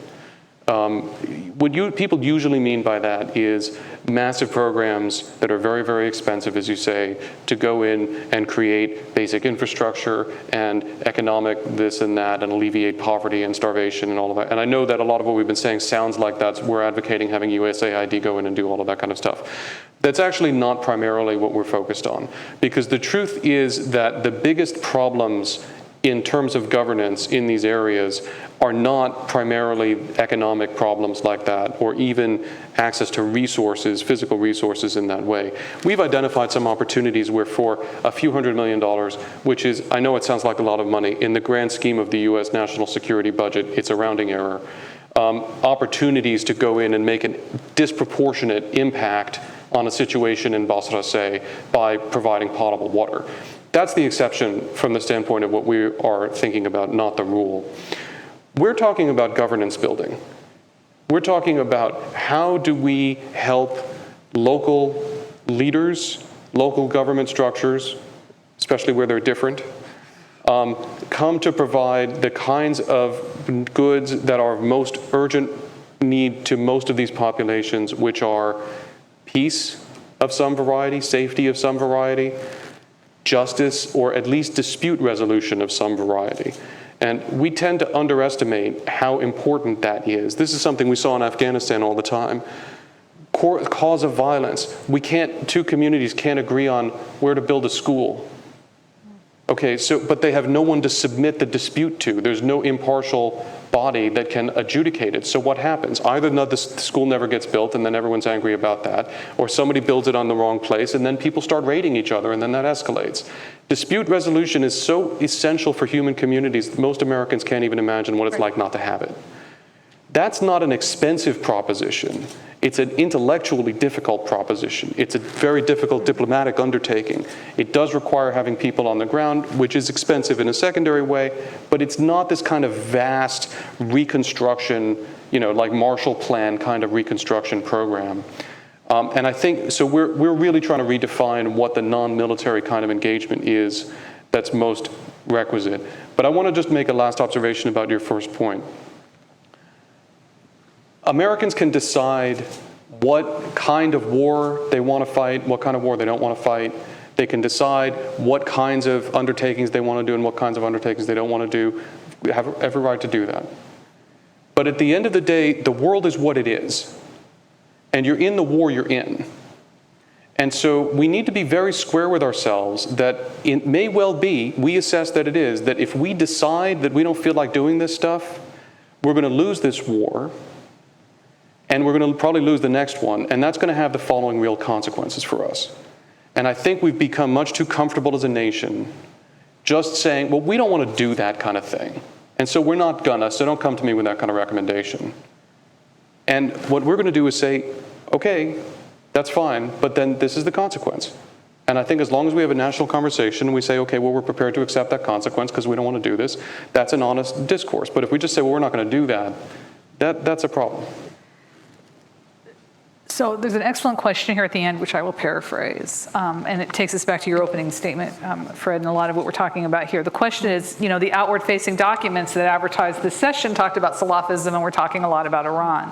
What people usually mean by that is massive programs that are very, very expensive, as you say, to go in and create basic infrastructure and economic this and that and alleviate poverty and starvation and all of that. And I know that a lot of what we've been saying sounds like we're advocating having USAID go in and do all of that kind of stuff. That's actually not primarily what we're focused on, because the truth is that the biggest problems in terms of governance in these areas are not primarily economic problems like that, or even access to resources, physical resources in that way. We've identified some opportunities where for a few $100 million, which is, I know it sounds like a lot of money, in the grand scheme of the US national security budget, it's a rounding error, opportunities to go in and make a disproportionate impact on a situation in Basra, say, by providing potable water. That's the exception from the standpoint of what we are thinking about, not the rule. We're talking about governance building. We're talking about how do we help local leaders, local government structures, especially where they're different, come to provide the kinds of goods that are of most urgent need to most of these populations, which are peace of some variety, safety of some variety, justice, or at least dispute resolution of some variety. And we tend to underestimate how important that is. This is something we saw in Afghanistan all the time. Cause of violence. Two communities can't agree on where to build a school. Okay, but they have no one to submit the dispute to. There's no impartial body that can adjudicate it. So what happens? Either the school never gets built and then everyone's angry about that, or somebody builds it on the wrong place and then people start raiding each other and then that escalates. Dispute resolution is so essential for human communities, most Americans can't even imagine what it's like not to have it. That's not an expensive proposition. It's an intellectually difficult proposition. It's a very difficult diplomatic undertaking. It does require having people on the ground, which is expensive in a secondary way, but it's not this kind of vast reconstruction, like Marshall Plan kind of reconstruction program. And I think, so we're really trying to redefine what the non-military kind of engagement is that's most requisite. But I want to just make a last observation about your first point. Americans can decide what kind of war they want to fight, what kind of war they don't want to fight. They can decide what kinds of undertakings they want to do and what kinds of undertakings they don't want to do. We have every right to do that. But at the end of the day, the world is what it is. And you're in the war you're in. And so we need to be very square with ourselves that it may well be, we assess that it is, that if we decide that we don't feel like doing this stuff, we're going to lose this war. And we're going to probably lose the next one, and that's going to have the following real consequences for us. And I think we've become much too comfortable as a nation just saying, well, we don't want to do that kind of thing. And so we're not gonna, so don't come to me with that kind of recommendation. And what we're going to do is say, okay, that's fine, but then this is the consequence. And I think as long as we have a national conversation and we say, okay, well, we're prepared to accept that consequence because we don't want to do this, that's an honest discourse. But if we just say, well, we're not going to do that, that's a problem. So there's an excellent question here at the end, which I will paraphrase, and it takes us back to your opening statement, Fred, and a lot of what we're talking about here. The question is, the outward-facing documents that advertised this session talked about Salafism, and we're talking a lot about Iran.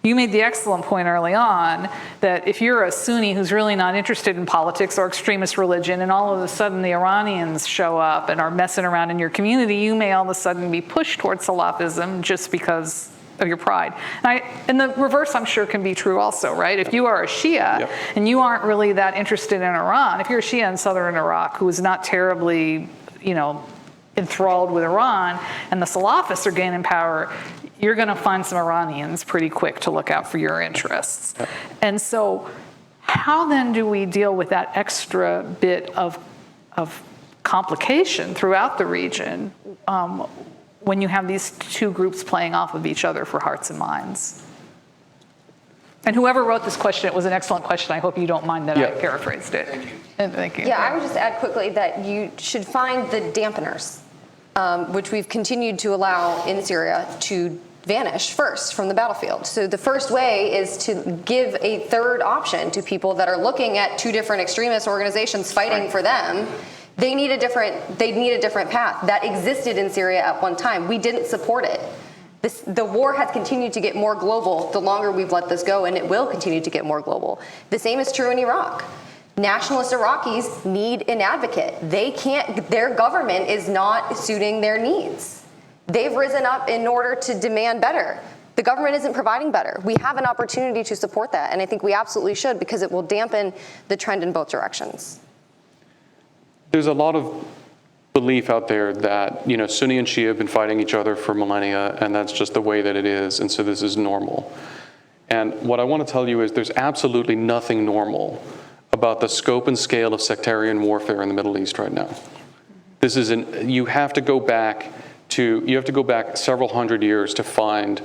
You made the excellent point early on that if you're a Sunni who's really not interested in politics or extremist religion, and all of a sudden the Iranians show up and are messing around in your community, you may all of a sudden be pushed towards Salafism just because of your pride. And the reverse, I'm sure, can be true also, right? If you are a Shia and you aren't really that interested in Iran, if you're a Shia in southern Iraq who is not terribly, enthralled with Iran, and the Salafists are gaining power, you're going to find some Iranians pretty quick to look out for your interests. And so how then do we deal with that extra bit of complication throughout the region when you have these two groups playing off of each other for hearts and minds? And whoever wrote this question, it was an excellent question. I hope you don't mind that I paraphrased it. Thank you. And thank you. Yeah, I would just add quickly that you should find the dampeners, which we've continued to allow in Syria to vanish first from the battlefield. So the first way is to give a third option to people that are looking at two different extremist organizations fighting for them. They need a different path. That existed in Syria at one time. We didn't support it. The war has continued to get more global the longer we've let this go, and it will continue to get more global. The same is true in Iraq. Nationalist Iraqis need an advocate. Their government is not suiting their needs. They've risen up in order to demand better. The government isn't providing better. We have an opportunity to support that, and I think we absolutely should, because it will dampen the trend in both directions. There's a lot of belief out there that, Sunni and Shia have been fighting each other for millennia, and that's just the way that it is, and so this is normal. And what I want to tell you is there's absolutely nothing normal about the scope and scale of sectarian warfare in the Middle East right now. You have to go back several hundred years to find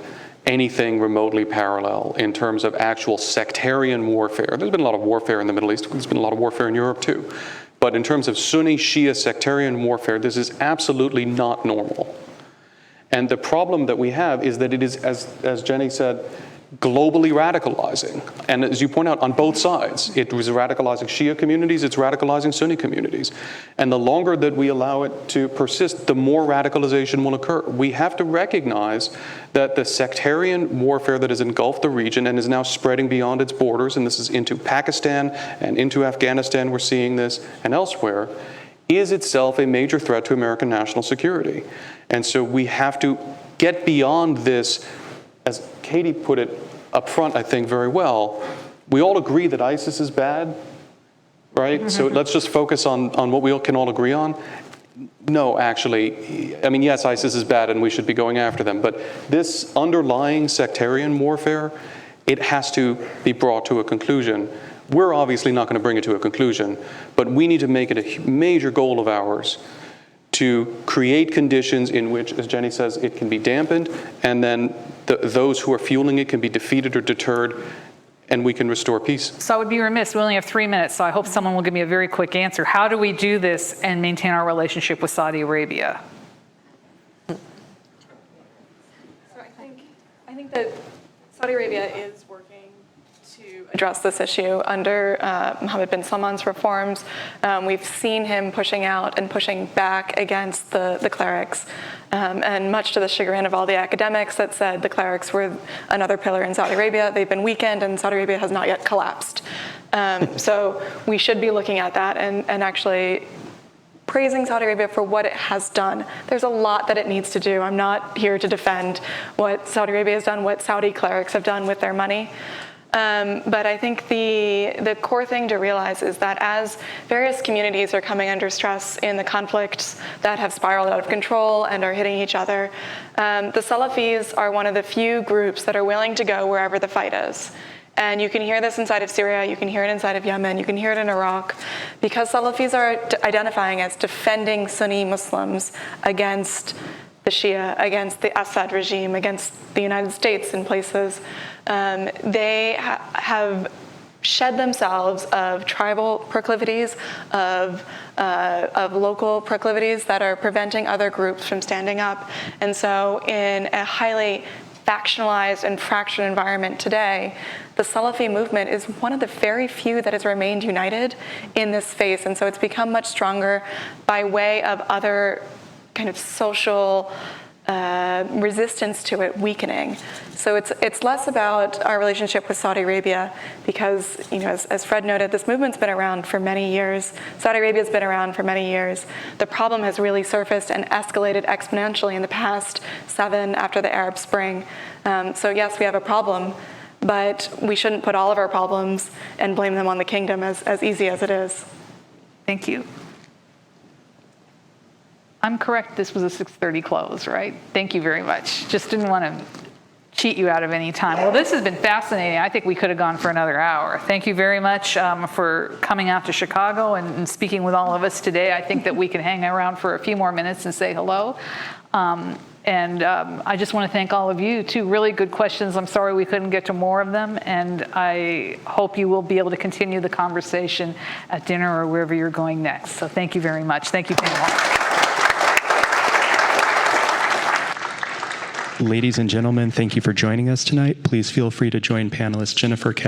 anything remotely parallel in terms of actual sectarian warfare. There's been a lot of warfare in the Middle East. There's been a lot of warfare in Europe too. But in terms of Sunni Shia sectarian warfare, this is absolutely not normal. And the problem that we have is that it is, as Jenny said, globally radicalizing. And as you point out, on both sides. It was radicalizing Shia communities, it's radicalizing Sunni communities. And the longer that we allow it to persist, the more radicalization will occur. We have to recognize that the sectarian warfare that has engulfed the region and is now spreading beyond its borders, and this is into Pakistan and into Afghanistan, we're seeing this, and elsewhere, is itself a major threat to American national security. And so we have to get beyond this. As Katie put it up front, I think, very well, we all agree that ISIS is bad, right? So let's just focus on what we can all agree on. No, actually, I mean, yes, ISIS is bad and we should be going after them, but this underlying sectarian warfare, it has to be brought to a conclusion. We're obviously not going to bring it to a conclusion, but we need to make it a major goal of ours to create conditions in which, as Jenny says, it can be dampened, and then those who are fueling it can be defeated or deterred, and we can restore peace. So I would be remiss, we only have 3 minutes, so I hope someone will give me a very quick answer. How do we do this and maintain our relationship with Saudi Arabia? So I think that Saudi Arabia is working to address this issue under Mohammed bin Salman's reforms. We've seen him pushing out and pushing back against the clerics, and much to the chagrin of all the academics that said the clerics were another pillar in Saudi Arabia. They've been weakened, and Saudi Arabia has not yet collapsed. So we should be looking at that and actually praising Saudi Arabia for what it has done. There's a lot that it needs to do. I'm not here to defend what Saudi Arabia has done, what Saudi clerics have done with their money. But I think the core thing to realize is that as various communities are coming under stress in the conflicts that have spiraled out of control and are hitting each other, the Salafis are one of the few groups that are willing to go wherever the fight is. And you can hear this inside of Syria, you can hear it inside of Yemen, you can hear it in Iraq, because Salafis are identifying as defending Sunni Muslims against the Shia, against the Assad regime, against the United States in places. They have shed themselves of tribal proclivities, of local proclivities that are preventing other groups from standing up. And so in a highly factionalized and fractured environment today, the Salafi movement is one of the very few that has remained united in this space. And so it's become much stronger by way of other kind of social resistance to it weakening. So it's less about our relationship with Saudi Arabia because, you know, as Fred noted, this movement's been around for many years. Saudi Arabia's been around for many years. The problem has really surfaced and escalated exponentially in the past 7 after the Arab Spring. So yes, we have a problem, but we shouldn't put all of our problems and blame them on the kingdom as easy as it is. Thank you. I'm correct, this was a 6:30 close, right? Thank you very much. Just didn't want to cheat you out of any time. Well, this has been fascinating. I think we could have gone for another hour. Thank you very much for coming out to Chicago and speaking with all of us today. I think that we can hang around for a few more minutes and say hello. I just want to thank all of you, too. Really good questions. I'm sorry we couldn't get to more of them, and I hope you will be able to continue the conversation at dinner or wherever you're going next. So thank you very much. Thank you, panel. Ladies and gentlemen, thank you for joining us tonight. Please feel free to join panelist Jennifer Cafarella